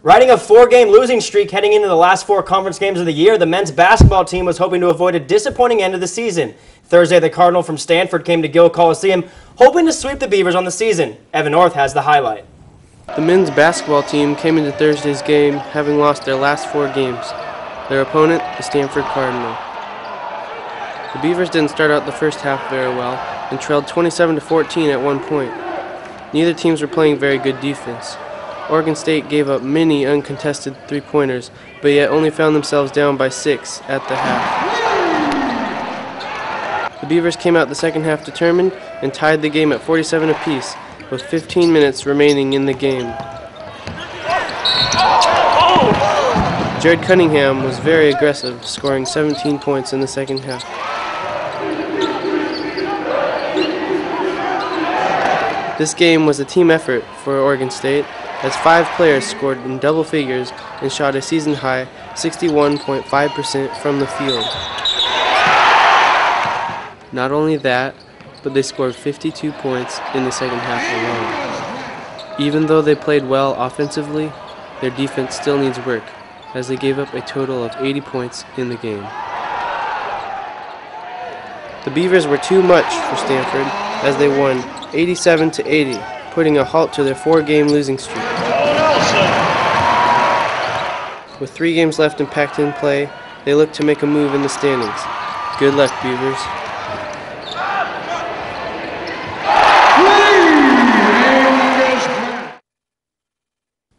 Riding a 4-game losing streak heading into the last 4 conference games of the year, the men's basketball team was hoping to avoid a disappointing end of the season. Thursday, the Cardinal from Stanford came to Gill Coliseum hoping to sweep the Beavers on the season. Evan North has the highlight. The men's basketball team came into Thursday's game having lost their last 4 games. Their opponent, the Stanford Cardinal. The Beavers didn't start out the first half very well and trailed 27-14 at one point. Neither teams were playing very good defense. Oregon State gave up many uncontested three-pointers, but yet only found themselves down by 6 at the half. The Beavers came out the second half determined and tied the game at 47 apiece, with 15 minutes remaining in the game. Jared Cunningham was very aggressive, scoring 17 points in the second half. This game was a team effort for Oregon State, as 5 players scored in double figures and shot a season-high 61.5% from the field. Not only that, but they scored 52 points in the second half alone. Even though they played well offensively, their defense still needs work, as they gave up a total of 80 points in the game. The Beavers were too much for Stanford, as they won 87-80, putting a halt to their 4-game losing streak. With 3 games left in Pac-10 play, they look to make a move in the standings. Good luck, Beavers.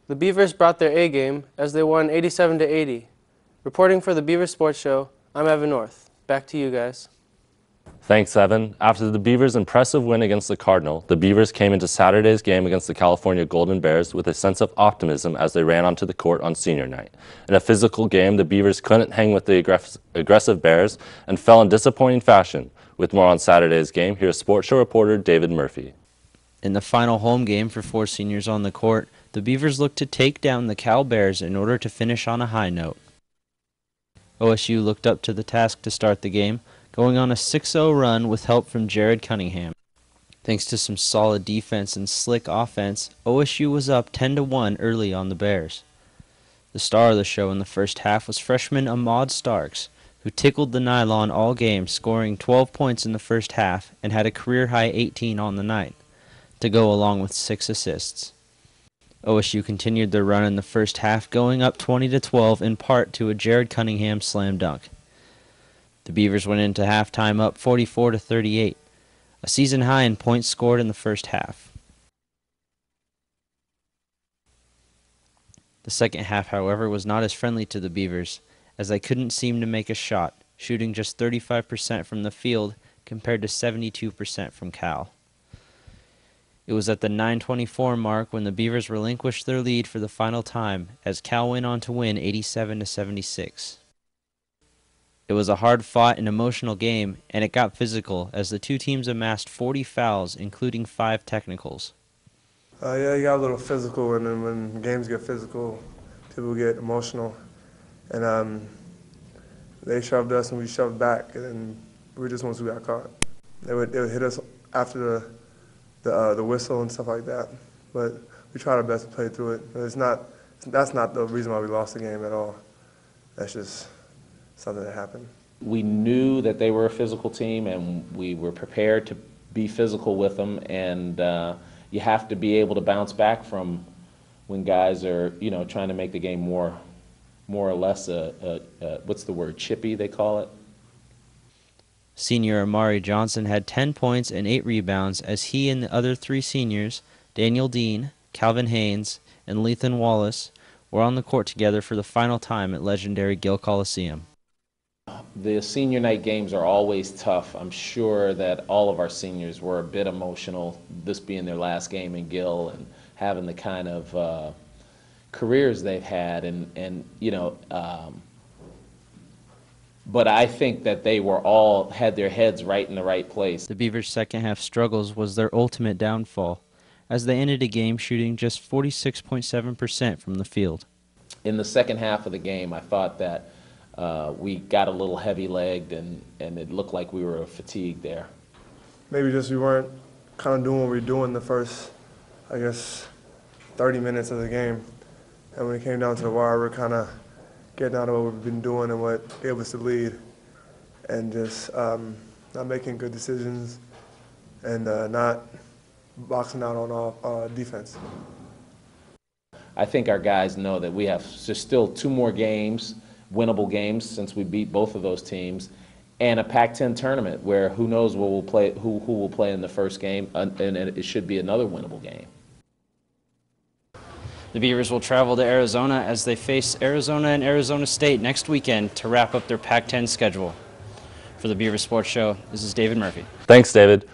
The Beavers brought their A game as they won 87-80. Reporting for the Beaver Sports Show, I'm Evan North. Back to you guys. Thanks, Evan. After the Beavers' impressive win against the Cardinal, the Beavers came into Saturday's game against the California Golden Bears with a sense of optimism as they ran onto the court on senior night. In a physical game, the Beavers couldn't hang with the aggressive Bears and fell in disappointing fashion. With more on Saturday's game, here's Sports Show reporter David Murphy. In the final home game for 4 seniors on the court, the Beavers looked to take down the Cal Bears in order to finish on a high note. OSU looked up to the task to start the game, going on a 6-0 run with help from Jared Cunningham. Thanks to some solid defense and slick offense, OSU was up 10-1 early on the Bears. The star of the show in the first half was freshman Ahmad Starks, who tickled the nylon all game, scoring 12 points in the first half and had a career-high 18 on the night, to go along with 6 assists. OSU continued their run in the first half, going up 20-12 in part to a Jared Cunningham slam dunk. The Beavers went into halftime up 44-38, a season high in points scored in the first half. The second half, however, was not as friendly to the Beavers, as they couldn't seem to make a shot, shooting just 35% from the field compared to 72% from Cal. It was at the 9:24 mark when the Beavers relinquished their lead for the final time, as Cal went on to win 87-76. It was a hard-fought and emotional game, and it got physical as the two teams amassed 40 fouls, including 5 technicals. Yeah, you got a little physical, and then when games get physical, people get emotional. And they shoved us, and we shoved back, and then we were just ones who got caught. They would hit us after the whistle and stuff like that, but we tried our best to play through it. That's not the reason why we lost the game at all. That's just something that happened. We knew that they were a physical team, and we were prepared to be physical with them, and you have to be able to bounce back from when guys are, trying to make the game more or less what's the word, chippy they call it. Senior Amari Johnson had 10 points and 8 rebounds as he and the other 3 seniors, Daniel Dean, Calvin Haynes, and Lethan Wallace, were on the court together for the final time at legendary Gill Coliseum. The senior night games are always tough. I'm sure that all of our seniors were a bit emotional, this being their last game in Gill and having the kind of careers they've had, but I think that they were all had their heads right in the right place. The Beavers' second half struggles was their ultimate downfall, as they ended a game shooting just 46.7% from the field. In the second half of the game, I thought that we got a little heavy-legged, and it looked like we were fatigued there. Maybe just we weren't kind of doing what we were doing the first, 30 minutes of the game. And when it came down to the wire, we're kind of getting out of what we've been doing and what gave us the lead, and just not making good decisions and not boxing out on defense. I think our guys know that we have just still 2 more games, winnable games, since we beat both of those teams, and a Pac-10 tournament where who knows who will play in the first game, and it should be another winnable game. The Beavers will travel to Arizona as they face Arizona and Arizona State next weekend to wrap up their Pac-10 schedule. For the Beaver Sports Show, this is David Murphy. Thanks, David.